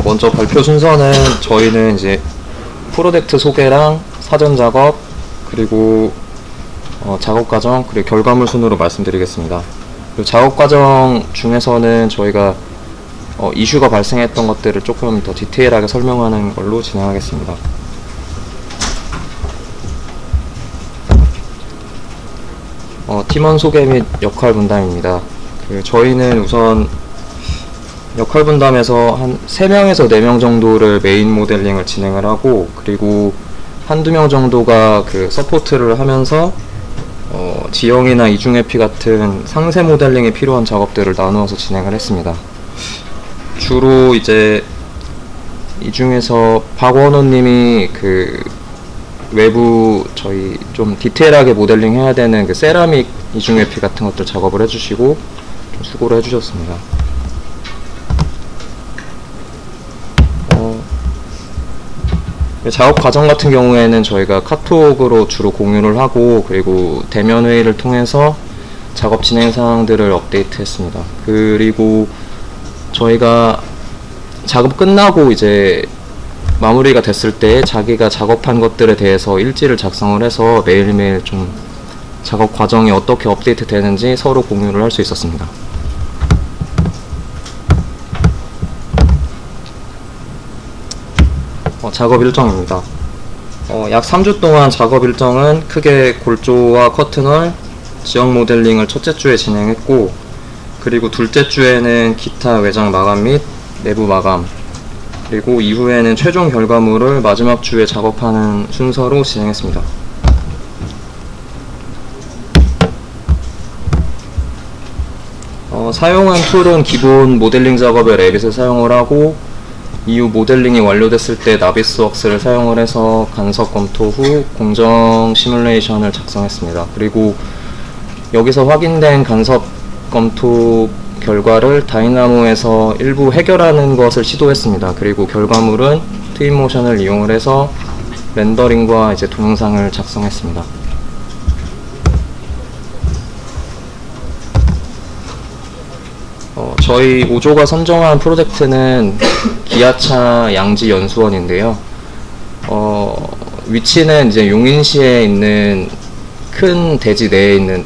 먼저 발표 순서는 저희는 이제 프로젝트 소개랑 사전 작업, 그리고 작업 과정, 그리고 결과물 순으로 말씀드리겠습니다. 그리고 작업 과정 중에서는 저희가 이슈가 발생했던 것들을 조금 더 디테일하게 설명하는 걸로 진행하겠습니다. 팀원 소개 및 역할 분담입니다. 저희는 우선 역할 분담에서 한 3명에서 4명 정도를 메인 모델링을 진행을 하고, 그리고 한두 명 정도가 서포트를 하면서 지형이나 이중회피 같은 상세 모델링에 필요한 작업들을 나누어서 진행을 했습니다. 주로 이제 이 중에서 박원호님이 외부 저희 좀 디테일하게 모델링 해야 되는 세라믹 이중회피 같은 것들 작업을 해주시고 좀 수고를 해주셨습니다. 작업 과정 같은 경우에는 저희가 카톡으로 주로 공유를 하고, 그리고 대면 회의를 통해서 작업 진행 사항들을 업데이트 했습니다. 그리고 저희가 작업 끝나고 이제 마무리가 됐을 때 자기가 작업한 것들에 대해서 일지를 작성을 해서 매일매일 좀 작업 과정이 어떻게 업데이트 되는지 서로 공유를 할 수 있었습니다. 작업 일정입니다. 약 3주 동안 작업 일정은 크게 골조와 커튼홀, 지역 모델링을 첫째 주에 진행했고, 그리고 둘째 주에는 기타 외장 마감 및 내부 마감, 그리고 이후에는 최종 결과물을 마지막 주에 작업하는 순서로 진행했습니다. 사용한 툴은 기본 모델링 작업에 레빗을 사용을 하고, 이후 모델링이 완료됐을 때 나비스웍스를 사용을 해서 간섭 검토 후 공정 시뮬레이션을 작성했습니다. 그리고 여기서 확인된 간섭 검토 결과를 다이나모에서 일부 해결하는 것을 시도했습니다. 그리고 결과물은 트윈모션을 이용을 해서 렌더링과 이제 동영상을 작성했습니다. 저희 5조가 선정한 프로젝트는 기아차 양지 연수원인데요. 위치는 이제 용인시에 있는 큰 대지 내에 있는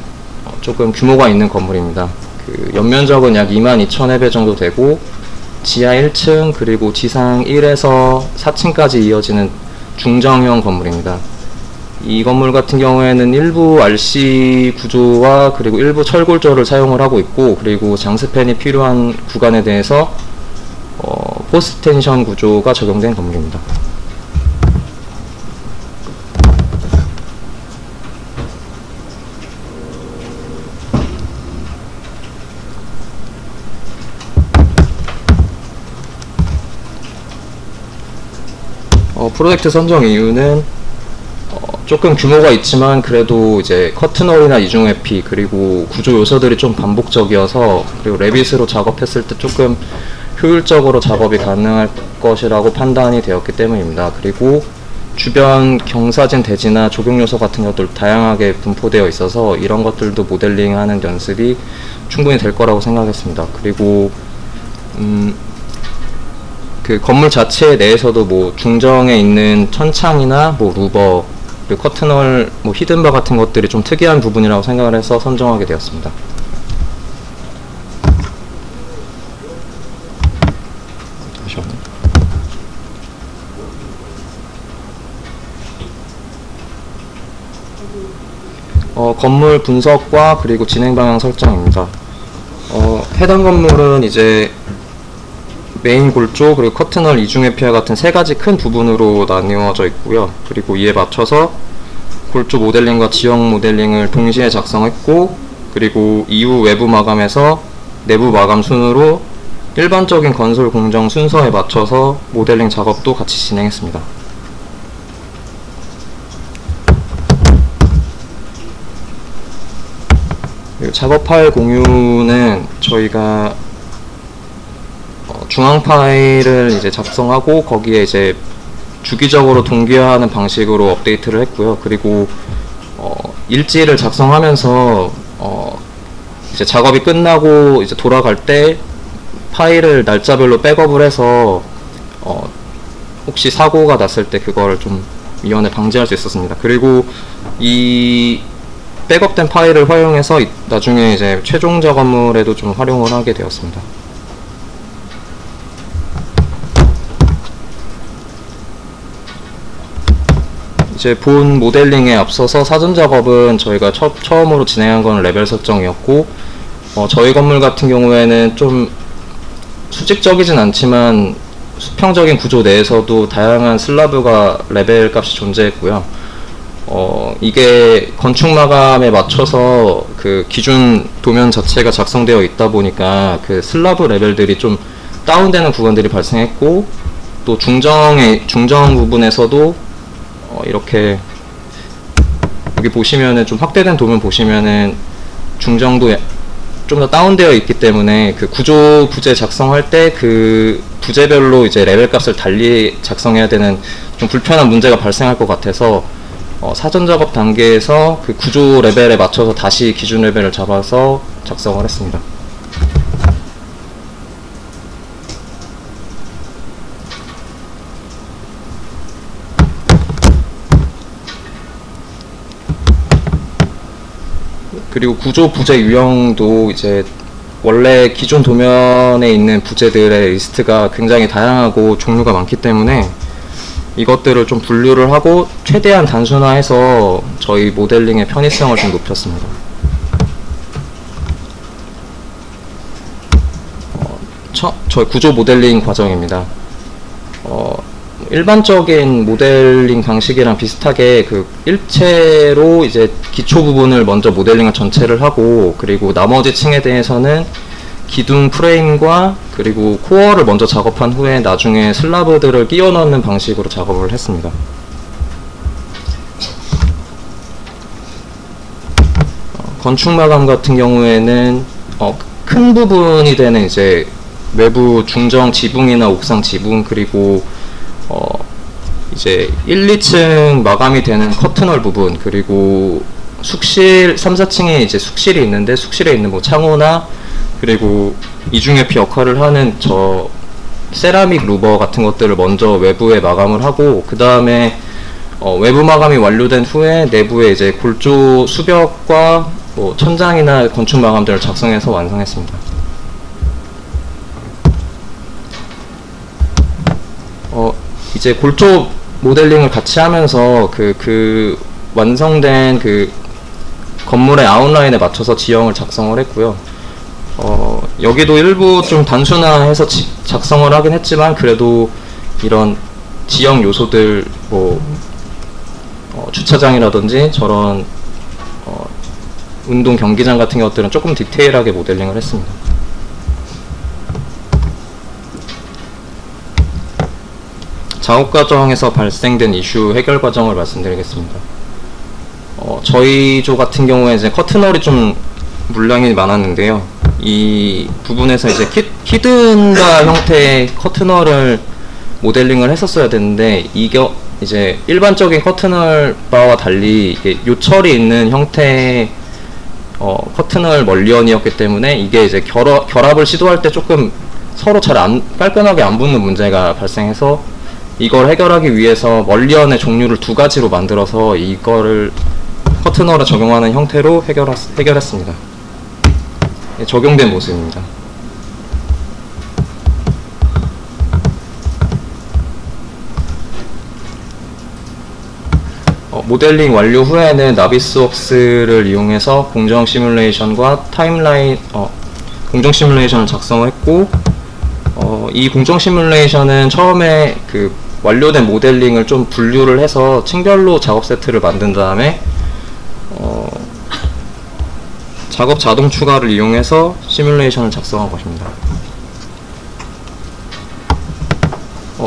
조금 규모가 있는 건물입니다. 연면적은 약 22,000회배 정도 되고, 지하 1층 그리고 지상 1에서 4층까지 이어지는 중정형 건물입니다. 이 건물 같은 경우에는 일부 RC 구조와 그리고 일부 철골조를 사용을 하고 있고, 그리고 장스팬이 필요한 구간에 대해서 포스텐션 구조가 적용된 건물입니다. 프로젝트 선정 이유는 조금 규모가 있지만 그래도 이제 커튼홀이나 이중회피 그리고 구조 요소들이 좀 반복적이어서, 그리고 레빗으로 작업했을 때 조금 효율적으로 작업이 가능할 것이라고 판단이 되었기 때문입니다. 그리고 주변 경사진 대지나 조경 요소 같은 것들 다양하게 분포되어 있어서 이런 것들도 모델링하는 연습이 충분히 될 거라고 생각했습니다. 그리고 건물 자체 내에서도 뭐 중정에 있는 천창이나 뭐 루버, 그리고 커튼홀, 뭐 히든바 같은 것들이 좀 특이한 부분이라고 생각을 해서 선정하게 되었습니다. 건물 분석과 그리고 진행 방향 설정입니다. 해당 건물은 이제 메인 골조 그리고 커튼홀 이중회피와 같은 3가지 큰 부분으로 나뉘어져 있고요. 그리고 이에 맞춰서 골조 모델링과 지형 모델링을 동시에 작성했고, 그리고 이후 외부 마감에서 내부 마감 순으로 일반적인 건설 공정 순서에 맞춰서 모델링 작업도 같이 진행했습니다. 작업 파일 공유는 저희가 중앙 파일을 이제 작성하고 거기에 이제 주기적으로 동기화하는 방식으로 업데이트를 했고요. 그리고 일지를 작성하면서 이제 작업이 끝나고 이제 돌아갈 때 파일을 날짜별로 백업을 해서 혹시 사고가 났을 때 그거를 좀 미연에 방지할 수 있었습니다. 그리고 이 백업된 파일을 활용해서 나중에 이제 최종 작업물에도 좀 활용을 하게 되었습니다. 이제 본 모델링에 앞서서 사전 작업은 저희가 처음으로 진행한 건 레벨 설정이었고, 저희 건물 같은 경우에는 좀 수직적이진 않지만 수평적인 구조 내에서도 다양한 슬라브가 레벨 값이 존재했고요. 이게 건축 마감에 맞춰서 그 기준 도면 자체가 작성되어 있다 보니까 그 슬라브 레벨들이 좀 다운되는 구간들이 발생했고, 또 중정 부분에서도 이렇게 여기 보시면은 좀 확대된 도면 보시면은 중정도 좀 더 다운되어 있기 때문에 그 구조 부재 작성할 때 그 부재별로 이제 레벨 값을 달리 작성해야 되는 좀 불편한 문제가 발생할 것 같아서 사전 작업 단계에서 그 구조 레벨에 맞춰서 다시 기준 레벨을 잡아서 작성을 했습니다. 그리고 구조 부재 유형도 이제 원래 기존 도면에 있는 부재들의 리스트가 굉장히 다양하고 종류가 많기 때문에 이것들을 좀 분류를 하고 최대한 단순화해서 저희 모델링의 편의성을 좀 높였습니다. 저희 구조 모델링 과정입니다. 일반적인 모델링 방식이랑 비슷하게 그 일체로 이제 기초 부분을 먼저 모델링을 전체를 하고, 그리고 나머지 층에 대해서는 기둥 프레임과 그리고 코어를 먼저 작업한 후에 나중에 슬라브들을 끼워 넣는 방식으로 작업을 했습니다. 건축 마감 같은 경우에는 큰 부분이 되는 이제 외부 중정 지붕이나 옥상 지붕, 그리고 이제 1, 2층 마감이 되는 커튼홀 부분, 그리고 숙실 3, 4층에 이제 숙실이 있는데 숙실에 있는 뭐 창호나 그리고 이중회피 역할을 하는 저 세라믹 루버 같은 것들을 먼저 외부에 마감을 하고, 그 다음에 외부 마감이 완료된 후에 내부에 이제 골조 수벽과 뭐 천장이나 건축 마감들을 작성해서 완성했습니다. 이제 골조 모델링을 같이 하면서 그 완성된 그 건물의 아웃라인에 맞춰서 지형을 작성을 했고요. 여기도 일부 좀 단순화해서 작성을 하긴 했지만 그래도 이런 지형 요소들 뭐 주차장이라든지 저런 운동 경기장 같은 것들은 조금 디테일하게 모델링을 했습니다. 작업 과정에서 발생된 이슈 해결 과정을 말씀드리겠습니다. 저희 조 같은 경우에 이제 커튼홀이 좀 물량이 많았는데요. 이 부분에서 이제 히든바 형태의 커튼홀을 모델링을 했었어야 되는데, 이게 이제 일반적인 커튼홀 바와 달리 이게 요철이 있는 형태의 커튼홀 멀리언이었기 때문에 이게 이제 결합을 시도할 때 조금 서로 잘 깔끔하게 안 붙는 문제가 발생해서 이걸 해결하기 위해서 멀리언의 종류를 두 가지로 만들어서 이거를 커튼홀에 적용하는 형태로 해결했습니다. 적용된 모습입니다. 모델링 완료 후에는 나비스웍스를 이용해서 공정 시뮬레이션과 타임라인 공정 시뮬레이션을 작성을 했고, 이 공정 시뮬레이션은 처음에 그 완료된 모델링을 좀 분류를 해서 층별로 작업 세트를 만든 다음에 작업 자동 추가를 이용해서 시뮬레이션을 작성한 것입니다.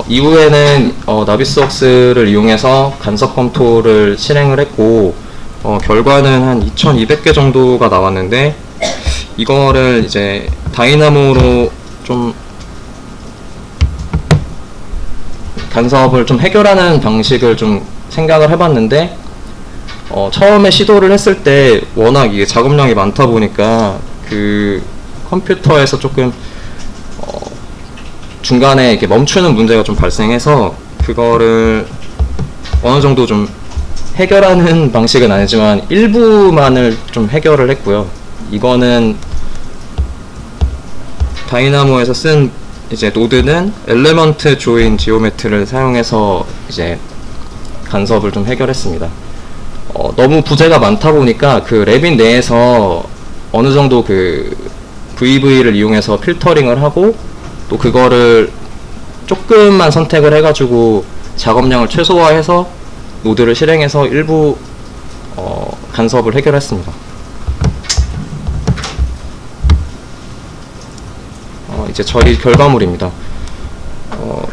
이후에는 나비스웍스를 이용해서 간섭 검토를 실행을 했고, 결과는 한 2200개 정도가 나왔는데, 이거를 이제 다이나모로 좀 간섭을 좀 해결하는 방식을 좀 생각을 해봤는데, 처음에 시도를 했을 때 워낙 이게 작업량이 많다 보니까 그 컴퓨터에서 조금 중간에 이렇게 멈추는 문제가 좀 발생해서 그거를 어느 정도 좀 해결하는 방식은 아니지만 일부만을 좀 해결을 했고요. 이거는 다이나모에서 쓴 이제 노드는 엘레먼트 조인 지오메트를 사용해서 이제 간섭을 좀 해결했습니다. 너무 부재가 많다 보니까 그 랩인 내에서 어느 정도 그 VV를 이용해서 필터링을 하고 또 그거를 조금만 선택을 해가지고 작업량을 최소화해서 노드를 실행해서 일부 간섭을 해결했습니다. 이제 저희 결과물입니다.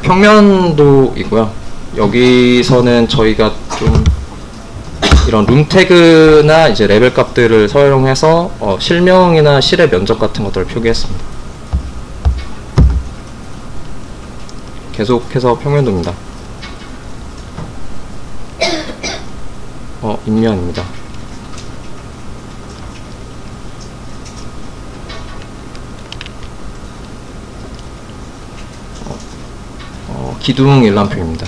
평면도이고요. 여기서는 저희가 좀 이런 룸 태그나 이제 레벨 값들을 사용해서 실명이나 실의 면적 같은 것들을 표기했습니다. 계속해서 평면도입니다. 인면입니다. 기둥 일람표입니다.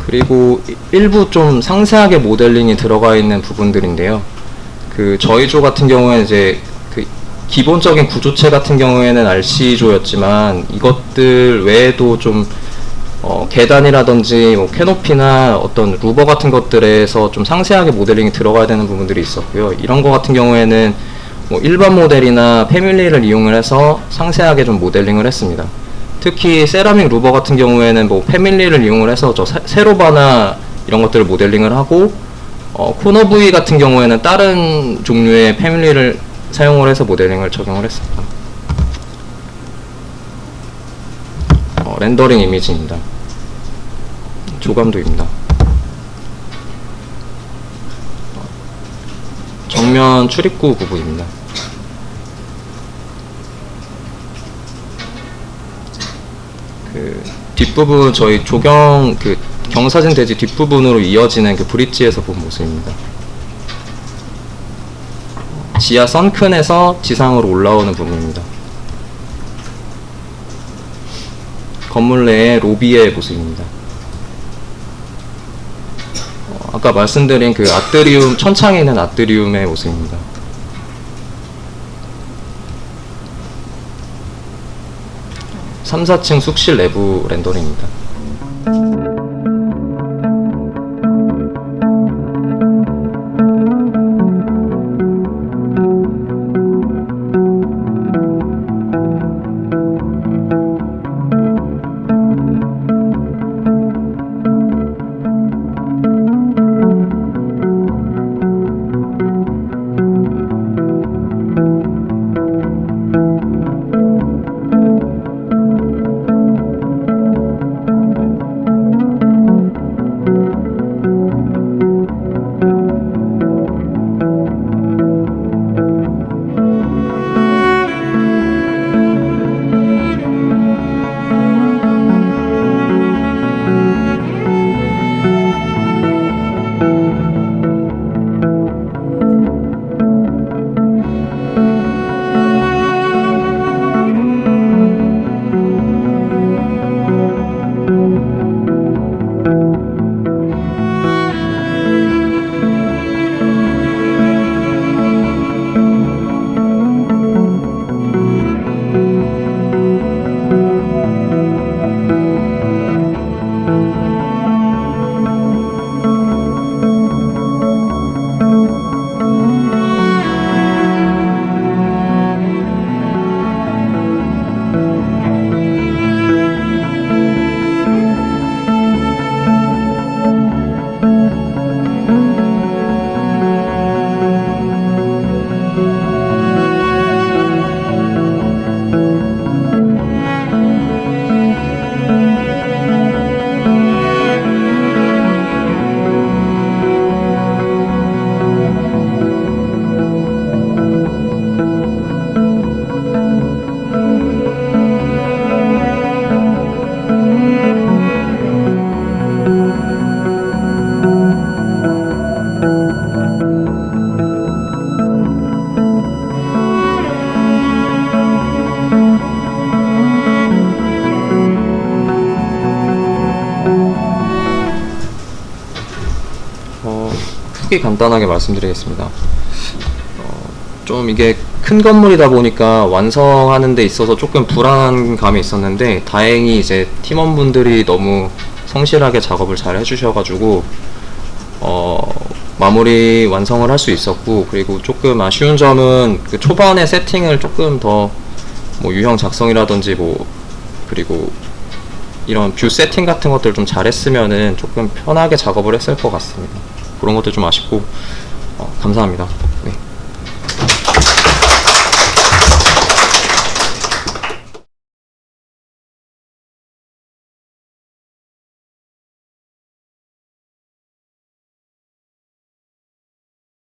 그리고 일부 좀 상세하게 모델링이 들어가 있는 부분들인데요. 그 저희조 같은 경우에는 이제 그 기본적인 구조체 같은 경우에는 RC조였지만 이것들 외에도 좀 계단이라든지 뭐 캐노피나 어떤 루버 같은 것들에서 좀 상세하게 모델링이 들어가야 되는 부분들이 있었고요. 이런 거 같은 경우에는 뭐 일반 모델이나 패밀리를 이용을 해서 상세하게 좀 모델링을 했습니다. 특히 세라믹 루버 같은 경우에는 뭐 패밀리를 이용을 해서 저 세로바나 이런 것들을 모델링을 하고 코너 부위 같은 경우에는 다른 종류의 패밀리를 사용을 해서 모델링을 적용을 했습니다. 렌더링 이미지입니다. 조감도입니다. 정면 출입구 부분입니다. 그 뒷부분 저희 조경 그 경사진 대지 뒷부분으로 이어지는 그 브릿지에서 본 모습입니다. 지하 선큰에서 지상으로 올라오는 부분입니다. 건물 내의 로비의 모습입니다. 아까 말씀드린 그 아트리움, 천창에 있는 아트리움의 모습입니다. (3, 4층) 숙실 내부 렌더링입니다. 후기 간단하게 말씀드리겠습니다. 좀 이게 큰 건물이다 보니까 완성하는 데 있어서 조금 불안한 감이 있었는데, 다행히 이제 팀원분들이 너무 성실하게 작업을 잘 해주셔가지고 마무리 완성을 할 수 있었고, 그리고 조금 아쉬운 점은 그 초반에 세팅을 조금 더 뭐 유형 작성이라든지 뭐 그리고 이런 뷰 세팅 같은 것들 좀 잘했으면은 조금 편하게 작업을 했을 것 같습니다. 그런 것도 좀 아쉽고 감사합니다.